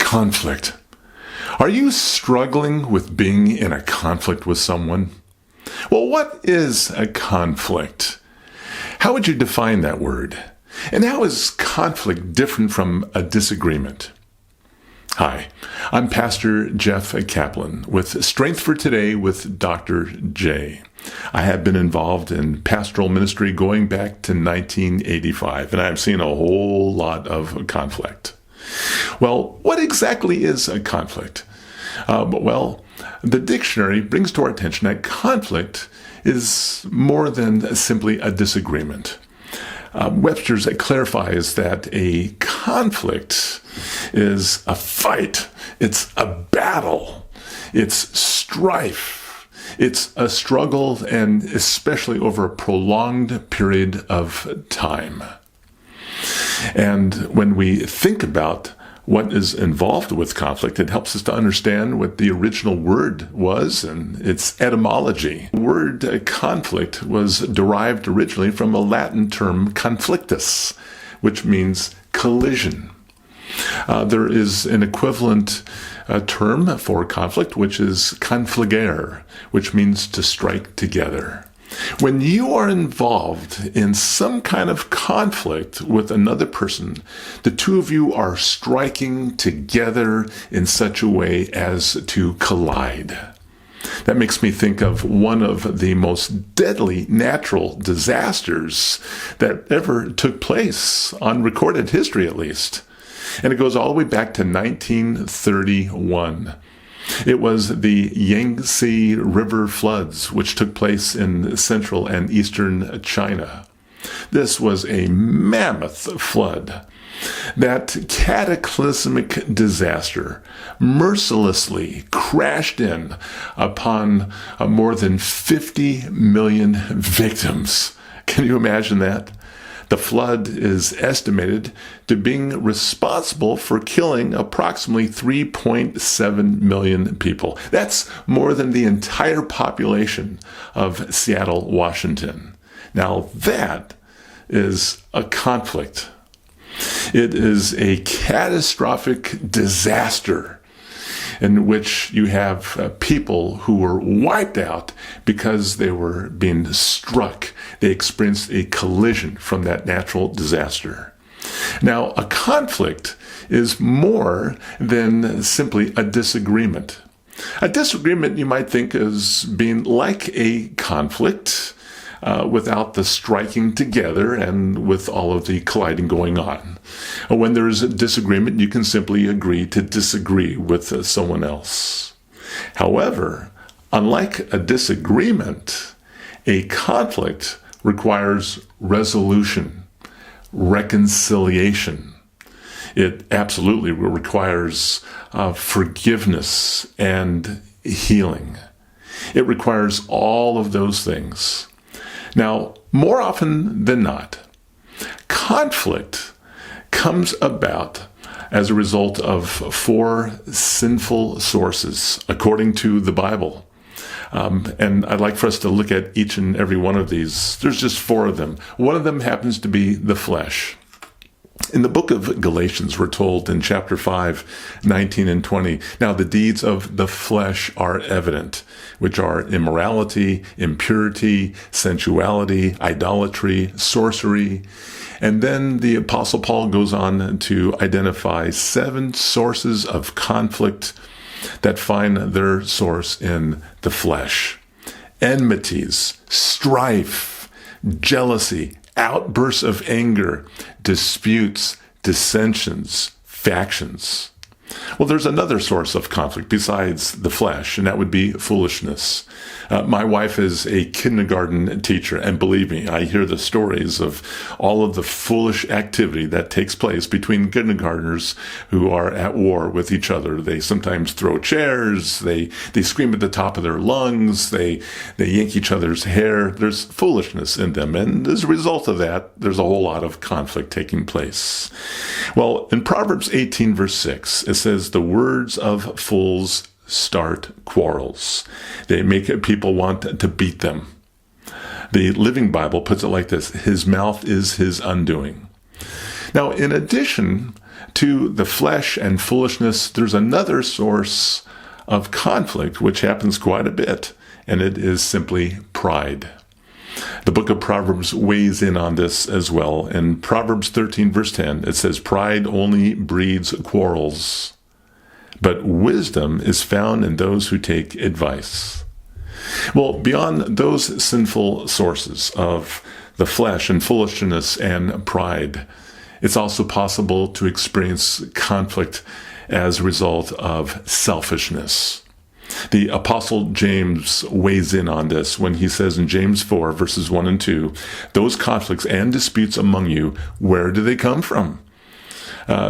Conflict. Are you struggling with being in a conflict with someone? Well, what is a conflict? How would you define that word? And how is conflict different from a disagreement? Hi, I'm Pastor Jeff Kaplan with Strength for Today with Dr. J. I have been involved in pastoral ministry going back to 1985, and I've seen a whole lot of conflict. Well, what exactly is a conflict? The dictionary brings to our attention that conflict is more than simply a disagreement. Webster's clarifies that a conflict is a fight, it's a battle, it's strife, it's a struggle, and especially over a prolonged period of time. And when we think about what is involved with conflict, it helps us to understand what the original word was and its etymology. The word conflict was derived originally from a Latin term conflictus, which means collision. There is an equivalent term for conflict, which is confligere, which means to strike together. When you are involved in some kind of conflict with another person, the two of you are striking together in such a way as to collide. That makes me think of one of the most deadly natural disasters that ever took place, on recorded history at least. And it goes all the way back to 1931. It was the Yangtze River floods, which took place in central and eastern China. This was a mammoth flood. That cataclysmic disaster mercilessly crashed in upon more than 50 million victims. Can you imagine that? The flood is estimated to being responsible for killing approximately 3.7 million people. That's more than the entire population of Seattle, Washington. Now that is a conflict. It is a catastrophic disaster in which you have people who were wiped out because they were being struck. They experienced a collision from that natural disaster. Now, a conflict is more than simply a disagreement. A disagreement you might think as being like a conflict, without the striking together and with all of the colliding going on. When there is a disagreement, you can simply agree to disagree with someone else. However, unlike a disagreement, a conflict requires resolution, reconciliation. It absolutely requires forgiveness and healing. It requires all of those things. Now, more often than not, conflict comes about as a result of four sinful sources, according to the Bible. And I'd like for us to look at each and every one of these. There's just four of them. One of them happens to be the flesh. In the book of Galatians, we're told in chapter 5, 19 and 20, now the deeds of the flesh are evident, which are immorality, impurity, sensuality, idolatry, sorcery. And then the Apostle Paul goes on to identify 7 sources of conflict that find their source in the flesh. Enmities, strife, jealousy, outbursts of anger, disputes, dissensions, factions. Well, there's another source of conflict besides the flesh, and that would be foolishness. My wife is a kindergarten teacher, and believe me, I hear the stories of all of the foolish activity that takes place between kindergartners who are at war with each other. They sometimes throw chairs, they scream at the top of their lungs, they yank each other's hair. There's foolishness in them, and as a result of that, there's a whole lot of conflict taking place. Well, in Proverbs 18, verse 6, it says, "The words of fools start quarrels." They make people want to beat them. The Living Bible puts it like this: his mouth is his undoing. Now, in addition to the flesh and foolishness, there's another source of conflict which happens quite a bit, and it is simply pride. The book of Proverbs weighs in on this as well. In Proverbs 13, verse 10, it says, "Pride only breeds quarrels, but wisdom is found in those who take advice." Well, beyond those sinful sources of the flesh and foolishness and pride, it's also possible to experience conflict as a result of selfishness. The Apostle James weighs in on this when he says in James 4, verses 1 and 2, "Those conflicts and disputes among you, where do they come from?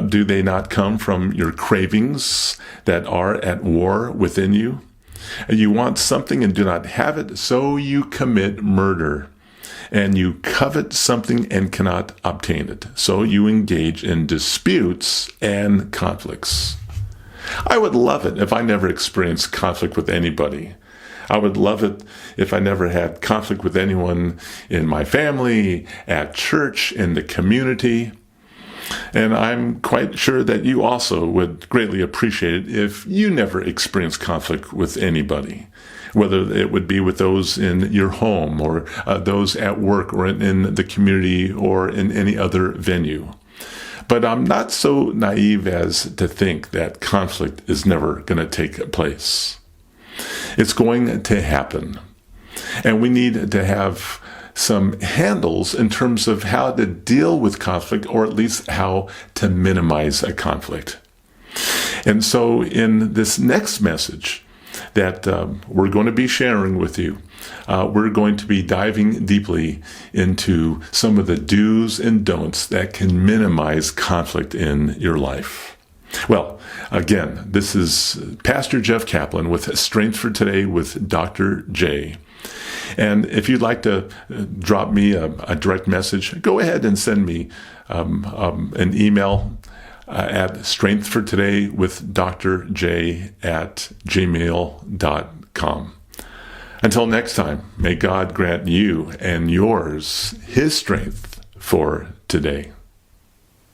Do they not come from your cravings that are at war within you? You want something and do not have it, so you commit murder. And you covet something and cannot obtain it, so you engage in disputes and conflicts." I would love it if I never experienced conflict with anybody. I would love it if I never had conflict with anyone in my family, at church, in the community. And I'm quite sure that you also would greatly appreciate it if you never experienced conflict with anybody, whether it would be with those in your home or those at work or in the community or in any other venue. But I'm not so naive as to think that conflict is never going to take place. It's going to happen. And we need to have some handles in terms of how to deal with conflict, or at least how to minimize a conflict. And so in this next message that we're going to be sharing with you, we're going to be diving deeply into some of the do's and don'ts that can minimize conflict in your life. Well, again, this is Pastor Jeff Kaplan with Strength for Today with Dr. J. And if you'd like to drop me a direct message, go ahead and send me an email at strengthfortodaywithdrj@gmail.com. Until next time, may God grant you and yours His strength for today.